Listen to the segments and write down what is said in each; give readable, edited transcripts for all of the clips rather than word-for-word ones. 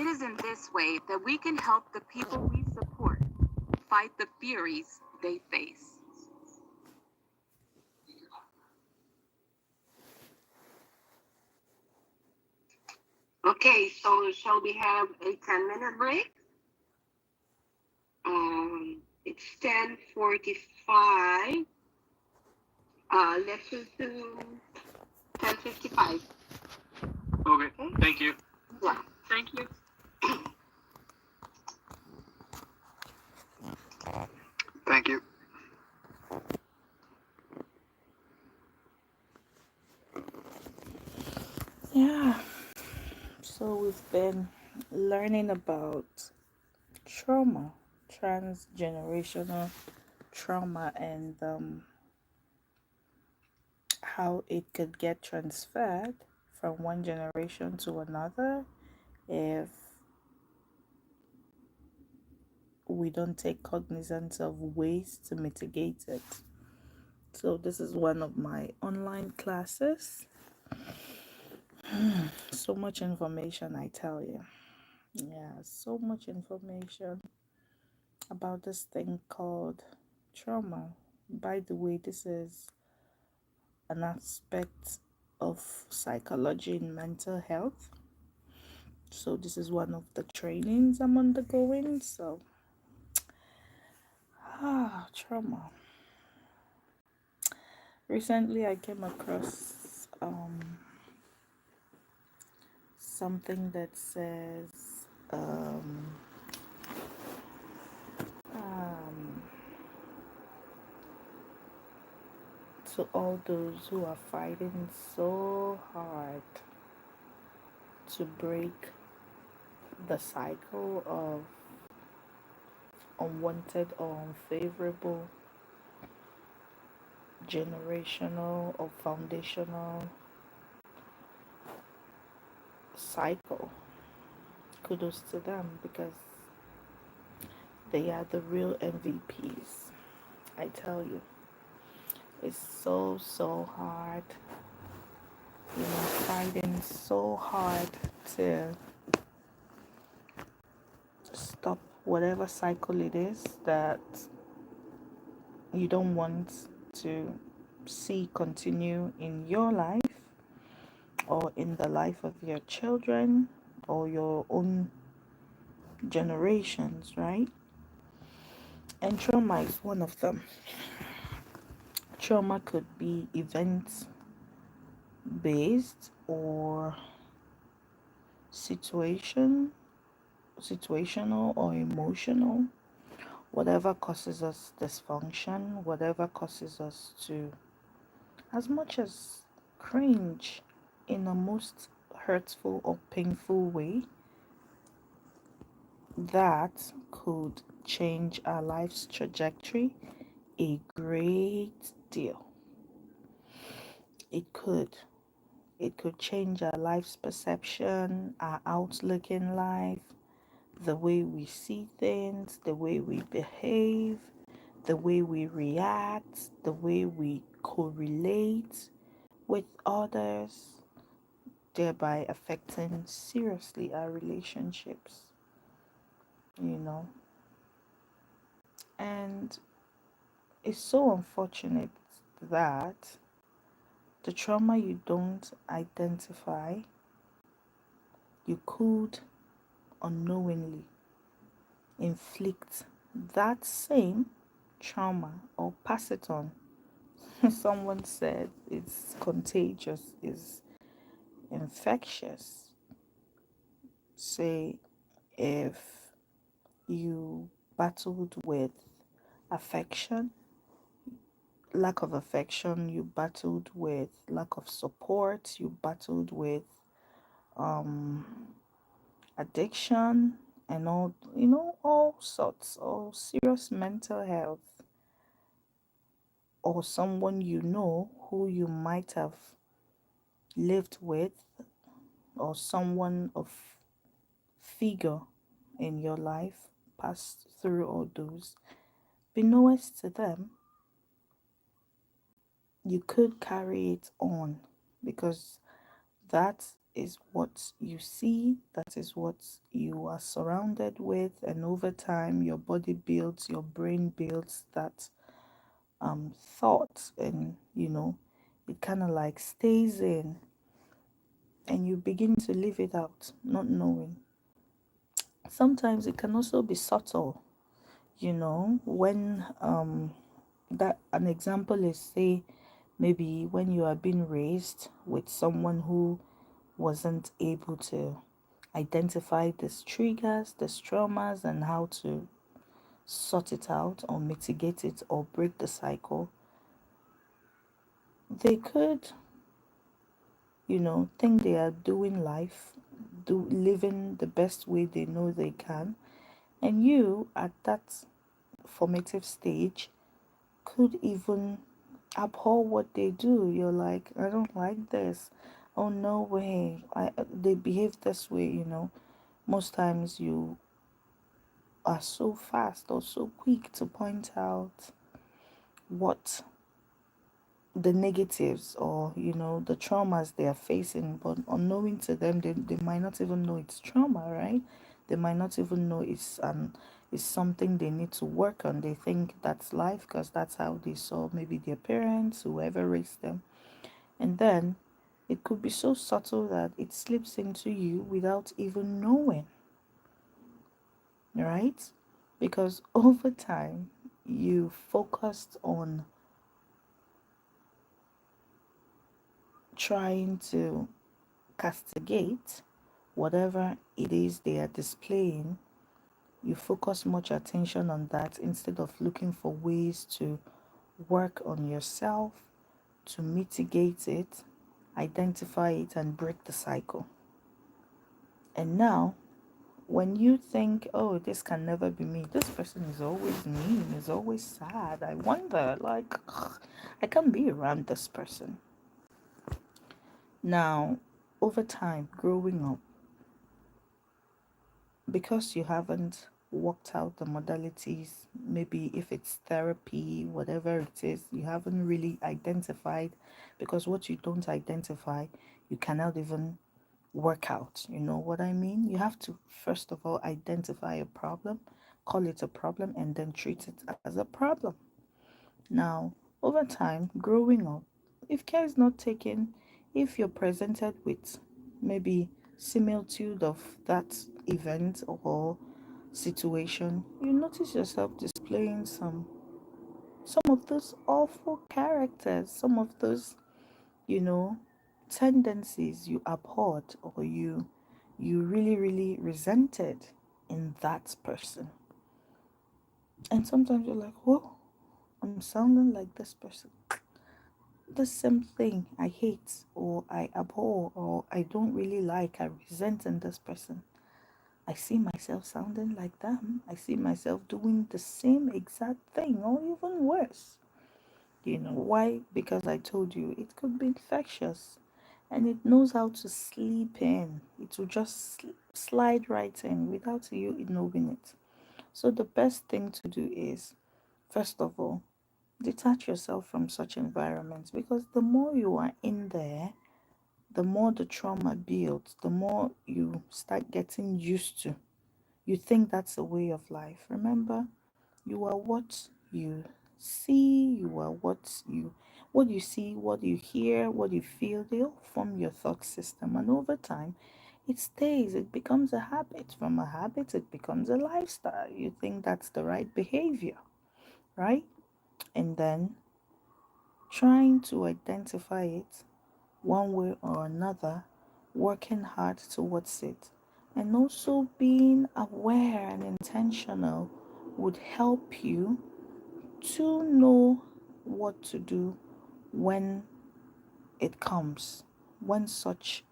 It is in this way that we can help the people we support fight the furies they face. Okay, so shall we have a 10-minute break? It's 10:45. Let's just do 10:55. Okay. Thank you. Yeah. Thank you. Thank you. Yeah, so we've been learning about trauma, transgenerational trauma, and how it could get transferred from one generation to another if we don't take cognizance of ways to mitigate it. So, this is one of my online classes. So much information, I tell you. Yeah, so much information about this thing called trauma. By the way, this is an aspect of psychology and mental health. So, this is one of the trainings I'm undergoing. So, trauma. Recently, I came across something that says um, um, to all those who are fighting so hard to break the cycle of unwanted or unfavorable generational or foundational cycle. Kudos to them because they are the real MVPs. I tell you, it's so hard, fighting so hard to stop whatever cycle it is that you don't want to see continue in your life or in the life of your children or your own generations, right? And trauma is one of them. Trauma could be event based or situation situational or emotional, whatever causes us dysfunction, whatever causes us to, as much as cringe in a most hurtful or painful way, that could change our life's trajectory a great deal. It could. It could change our life's perception, our outlook in life, the way we see things, the way we behave, the way we react, the way we correlate with others, thereby affecting seriously our relationships, you know. And it's so unfortunate that the trauma you don't identify, you could unknowingly inflict that same trauma or pass it on. Someone said it's contagious, is infectious. Say if you battled with affection, lack of affection, you battled with lack of support, you battled with um addiction and all, all sorts, all serious mental health, or someone who you might have lived with, or someone of figure in your life passed through all those, beknownst to them, you could carry it on because that is what you see, that is what you are surrounded with, and over time, your body builds, your brain builds that thought, and it kind of like stays in, and you begin to live it out, not knowing. Sometimes it can also be subtle, when that an example is, say, maybe when you are being raised with someone who wasn't able to identify these triggers, these traumas, and how to sort it out or mitigate it or break the cycle. They could, think they are doing life, living the best way they know they can, and you at that formative stage could even abhor what they do. You're like, I don't like this. Oh no way. They behave this way. Most times you are so fast or so quick to point out what the negatives, or the traumas they are facing, but unknowing to them, they might not even know it's trauma, right? They might not even know it's something they need to work on. They think that's life because that's how they saw maybe their parents, whoever raised them. And then it could be so subtle that it slips into you without even knowing, right? Because over time you focused on trying to castigate whatever it is they are displaying. You focus much attention on that instead of looking for ways to work on yourself, to mitigate it, identify it, and break the cycle. And now, when you think, oh, this can never be me, this person is always mean, is always sad, I wonder, like, I can't be around this person. Now, over time, growing up, because you haven't worked out the modalities, maybe if it's therapy, whatever it is, you haven't really identified, because what you don't identify, you cannot even work out. You know what I mean? You have to, first of all, identify a problem, call it a problem, and then treat it as a problem. Now, over time, growing up, if care is not taken, if you're presented with maybe similitude of that event or situation, you notice yourself displaying some of those awful characters, some of those, you know, tendencies you abhorred, or you really, really resented in that person. And sometimes you're like, whoa, I'm sounding like this person. The same thing I hate or I abhor or I don't really like, I resent in this person. I see myself sounding like them. I see myself doing the same exact thing or even worse. You know why? Because I told you it could be infectious, and it knows how to sleep in. It will just slide right in without you knowing it. So, the best thing to do is, first of all, detach yourself from such environments, because the more you are in there, the more the trauma builds, the more you start getting used to. You think that's a way of life. Remember, you are what you see, you are what you see, what you hear, what you feel, they all form your thought system, and over time it stays, it becomes a habit. From a habit it becomes a lifestyle. You think that's the right behavior, right? And then trying to identify it one way or another, working hard towards it, and also being aware and intentional would help you to know what to do when it comes, when such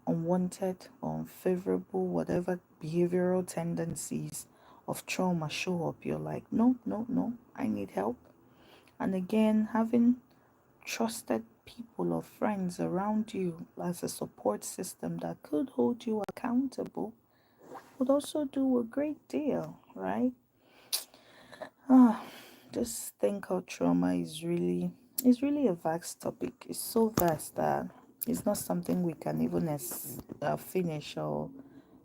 unwanted or unfavorable, whatever behavioral tendencies of trauma show up. You're like, no, no, no, I need help. And again, having trusted people or friends around you as a support system that could hold you accountable would also do a great deal, right? Ah, just think how trauma is really a vast topic. It's so vast that It's not something we can even finish, or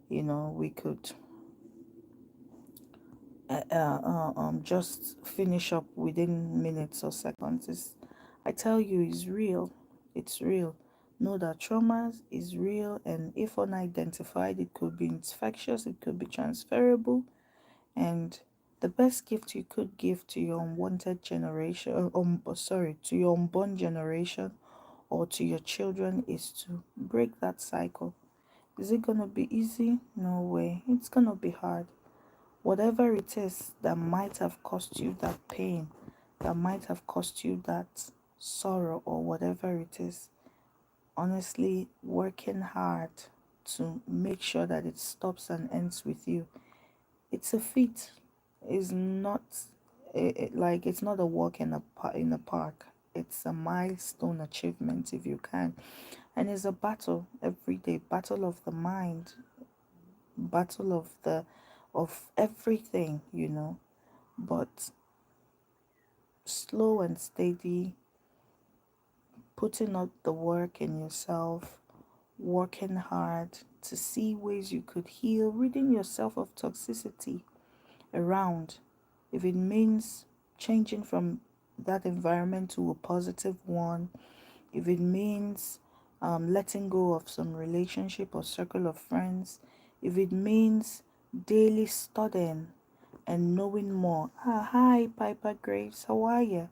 we could just finish up within minutes or seconds. I tell you, it's real. It's real. Know that trauma is real, and if unidentified, it could be infectious, it could be transferable, and the best gift you could give to your unwanted generation, to your unborn generation, or to your children, is to break that cycle. Is it gonna be easy? No way. It's gonna be hard. Whatever it is that might have cost you that pain, that might have cost you that sorrow, or whatever it is, honestly, working hard to make sure that it stops and ends with you, it's a feat. It's not like it's not a walk in a park. It's a milestone achievement if you can, and it's a battle every day. Battle of the mind, battle of everything, but slow and steady, putting up the work in yourself, working hard to see ways you could heal, ridding yourself of toxicity around. If it means changing from that environment to a positive one, if it means letting go of some relationship or circle of friends, if it means daily studying and knowing more. Hi, Piper Graves, how are you?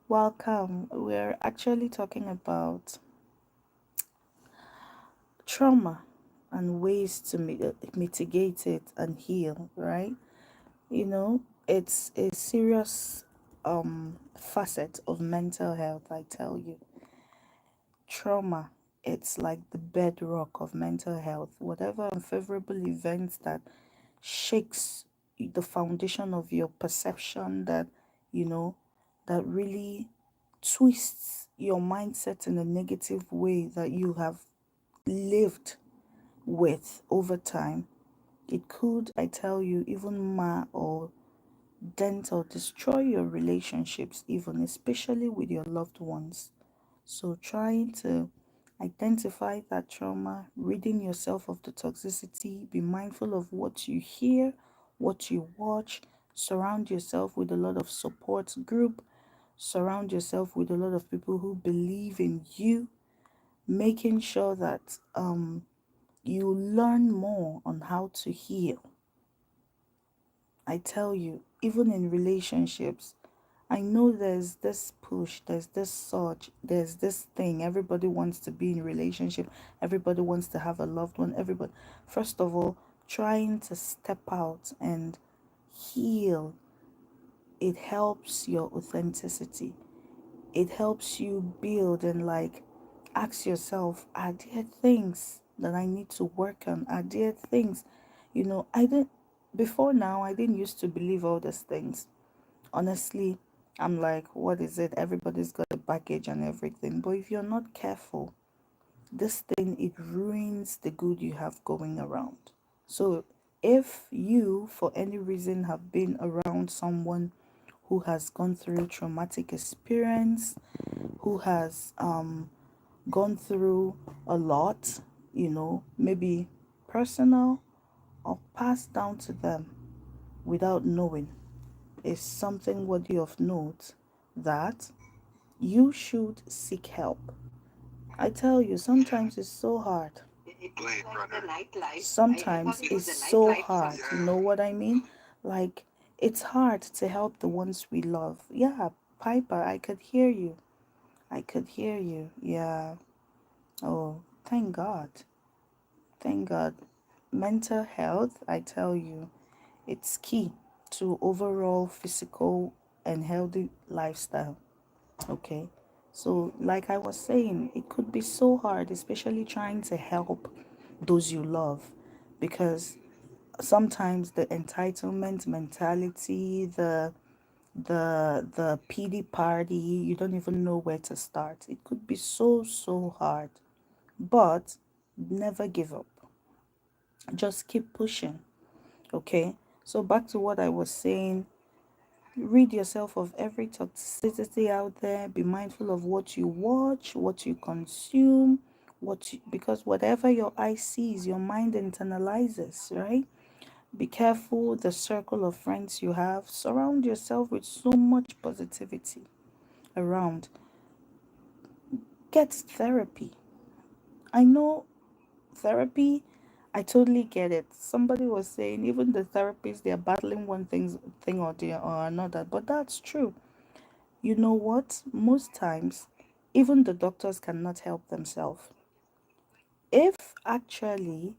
Welcome. We're actually talking about trauma and ways to mitigate it and heal, right? It's a serious facet of mental health, I tell you. Trauma, it's like the bedrock of mental health. Whatever unfavorable events that shakes the foundation of your perception, you know that really twists your mindset in a negative way that you have lived with over time, it could, I tell you, even mar or dent or destroy your relationships, even especially with your loved ones. So trying to identify that trauma, ridding yourself of the toxicity, be mindful of what you hear, what you watch, surround yourself with a lot of support group, surround yourself with a lot of people who believe in you, making sure that you learn more on how to heal. I tell you, even in relationships, I know there's this push, there's this surge, there's this thing. Everybody wants to be in relationship. Everybody wants to have a loved one. Everybody, first of all, trying to step out and heal. It helps your authenticity. It helps you build and ask yourself, are there things that I need to work on? Are there things, I didn't before now I didn't used to believe all these things. Honestly, I'm like, what is it? Everybody's got a baggage and everything. But if you're not careful, this thing, it ruins the good you have going around. So if you, for any reason, have been around someone who has gone through traumatic experience, who has gone through a lot, maybe personal or passed down to them without knowing, is something worthy of note that you should seek help. I tell you, sometimes it's so hard. Sometimes it's so hard. You know what I mean? Like, it's hard to help the ones we love. Yeah, Piper, I could hear you. I could hear you. Yeah. Oh, thank God. Thank God. Mental health, I tell you, it's key to overall physical and healthy lifestyle. Okay. So, like I was saying, it could be so hard, especially trying to help those you love, because sometimes the entitlement mentality, the PD party, you don't even know where to start. It could be so hard, but never give up. Just keep pushing. Okay. So back to what I was saying. Rid yourself of every toxicity out there. Be mindful of what you watch, what you consume, because whatever your eye sees, your mind internalizes, right? Be careful the circle of friends you have. Surround yourself with so much positivity around. Get therapy. I know therapy, I totally get it. Somebody was saying even the therapists they're battling one thing or another, but that's true. You know what? Most times, even the doctors cannot help themselves. If actually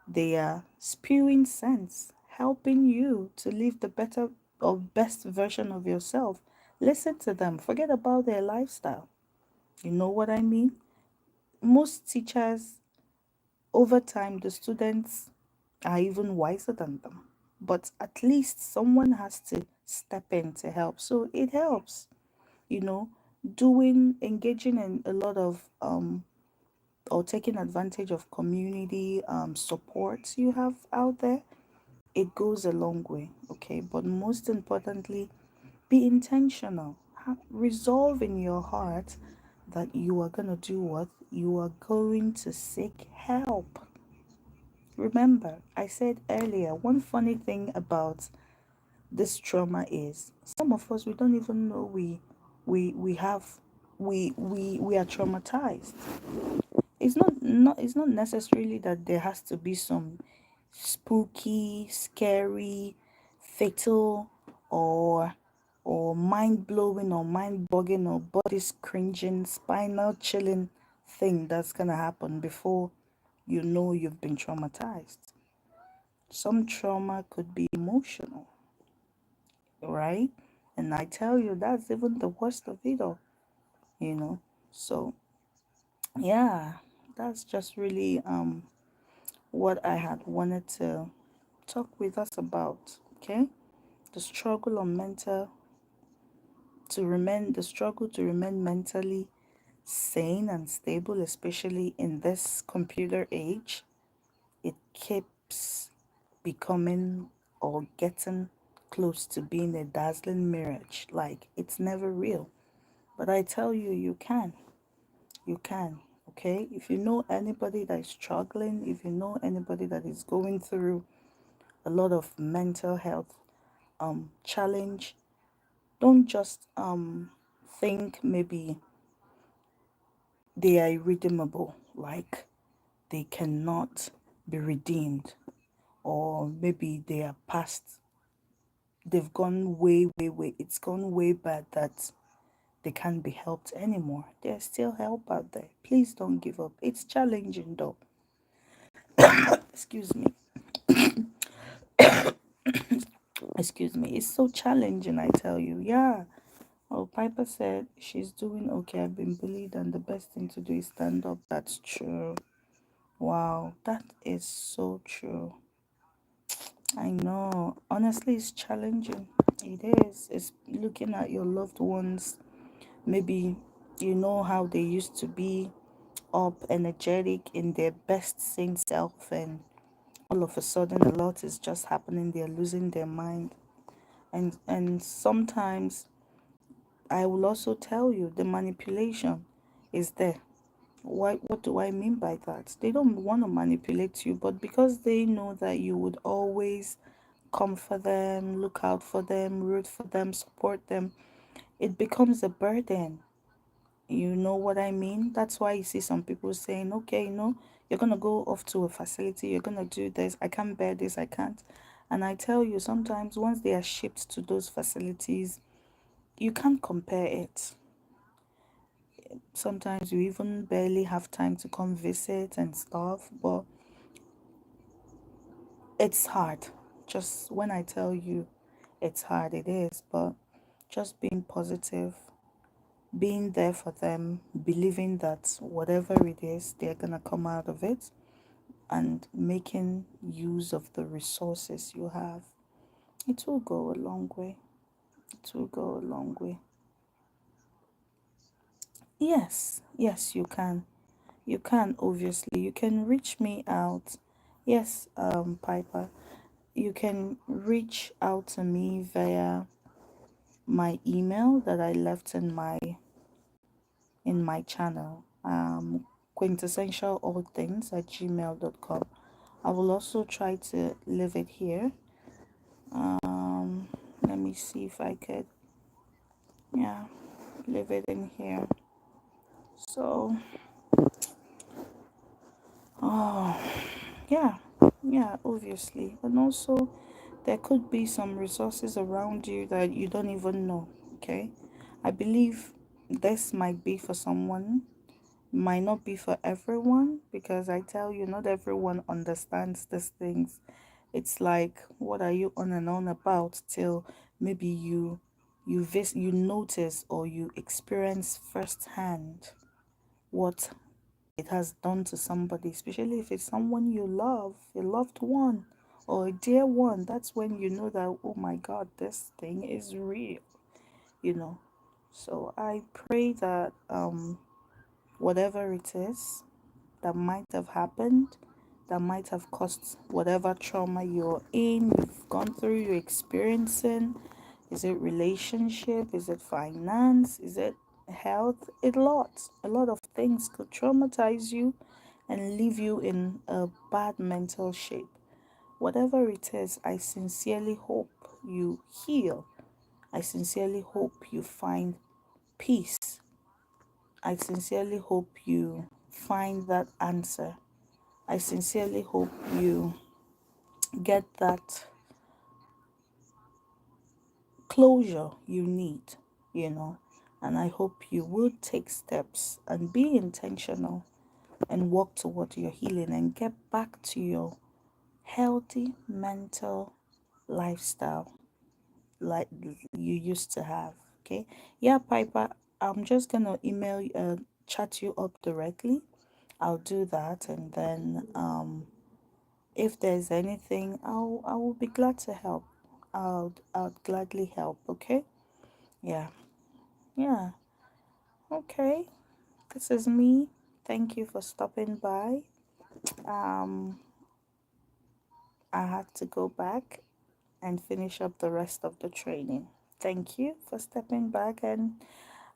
they are spewing sense, helping you to live the better or best version of yourself, listen to them. Forget about their lifestyle. You know what I mean? Most teachers, over time, the students are even wiser than them. But at least someone has to step in to help. So it helps, you know, engaging in a lot of or taking advantage of community support you have out there. It goes a long way, okay? But most importantly, be intentional. Resolve in your heart that you are going to do what? You are going to seek help. Remember, I said earlier, one funny thing about this trauma is some of us we don't even know we have we are traumatized. It's not necessarily that there has to be some spooky, scary, fatal, or mind blowing or mind bogging or body cringing, spinal chilling thing that's gonna happen before you know you've been traumatized. Some trauma could be emotional, right? And I tell you, that's even the worst of it all, you know. So yeah, that's just really what I had wanted to talk with us about. Okay, the struggle on mental the struggle to remain mentally sane and stable, especially in this computer age. It keeps becoming or getting close to being a dazzling mirage. Like it's never real. But I tell you, you can. You can. Okay? If you know anybody that is struggling, if you know anybody that is going through a lot of mental health challenge, don't just think maybe they are irredeemable, like they cannot be redeemed, or maybe they are past, they've gone way, it's gone way bad that they can't be helped anymore. There's still help out there. Please don't give up. It's challenging though. Excuse me. Excuse me. It's so challenging, I tell you. Yeah. Oh, Piper said she's doing okay. I've been bullied, and the best thing to do is stand up. That's true. Wow, that is so true. I know. Honestly, it's challenging. It is. It's looking at your loved ones. Maybe you know how they used to be up, energetic, in their best sane self, and all of a sudden a lot is just happening. They're losing their mind. And sometimes I will also tell you the manipulation is there. What do I mean by that? They don't want to manipulate you, but because they know that you would always come for them, look out for them, root for them, support them, it becomes a burden. You know what I mean? That's why you see some people saying, okay, you're gonna go off to a facility, you're gonna do this, I can't bear this, I can't. And I tell you, sometimes once they are shipped to those facilities, you can't compare it. Sometimes you even barely have time to come visit and stuff, but it's hard. Just when I tell you it's hard, it is, but just being positive, being there for them, believing that whatever it is, they're gonna come out of it, and making use of the resources you have. It will go a long way. It will go a long way. Yes, you can. You can, obviously. You can reach me out. Yes, Piper. You can reach out to me via my email that I left in my channel, quintessentialallthings@gmail.com. I will also try to leave it here. Let me see if I could, yeah, leave it in here. So, oh, yeah, obviously. And also, there could be some resources around you that you don't even know, okay? I believe this might be for someone, might not be for everyone, because I tell you, not everyone understands these things. It's like, what are you on and on about till maybe you notice or you experience firsthand what it has done to somebody, especially if it's someone you love, a loved one or a dear one. That's when you know that, oh my God, this thing is real, you know. So I pray that whatever it is that might have happened, that might have caused whatever trauma you're in, you've gone through, you're experiencing. Is it relationship? Is it finance? Is it health? A lot of things could traumatize you and leave you in a bad mental shape. Whatever it is, I sincerely hope you heal. I sincerely hope you find peace. I sincerely hope you find that answer. I sincerely hope you get that closure you need, you know. And I hope you will take steps and be intentional and work toward your healing and get back to your healthy mental lifestyle like you used to have. Okay. Yeah, Piper, I'm just gonna chat you up directly. I'll do that, and then if there's anything, I will be glad to help. I'll gladly help. Okay. Yeah. Yeah. Okay. This is me. Thank you for stopping by. Um, I have to go back and finish up the rest of the training. Thank you for stepping back, and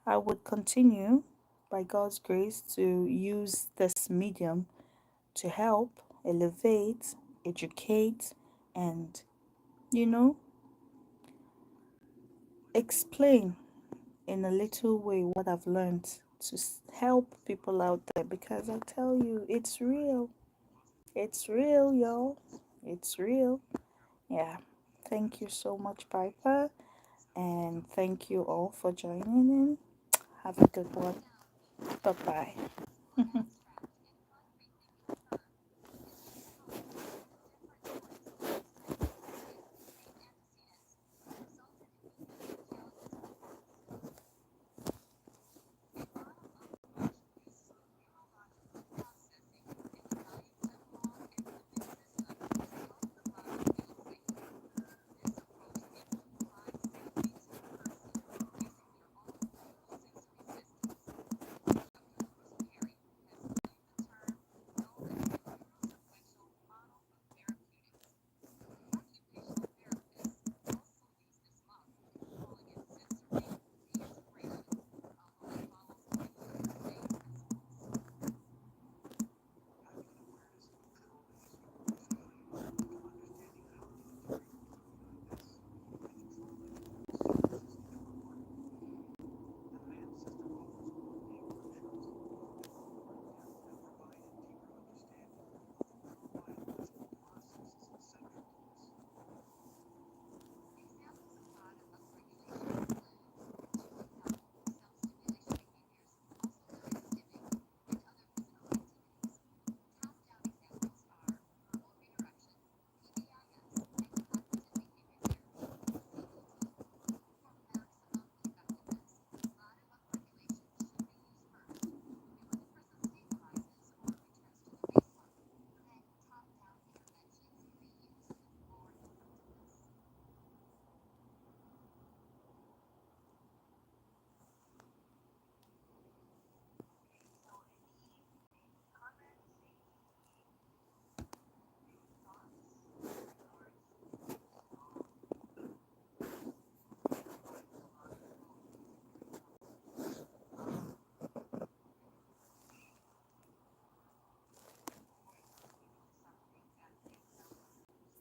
I would continue by God's grace to use this medium to help elevate, educate, and, you know, explain in a little way what I've learned to help people out there, because I tell you, it's real. It's real, y'all. It's real. Yeah. Thank you so much, Piper. And thank you all for joining in. Have a good one. Bye bye.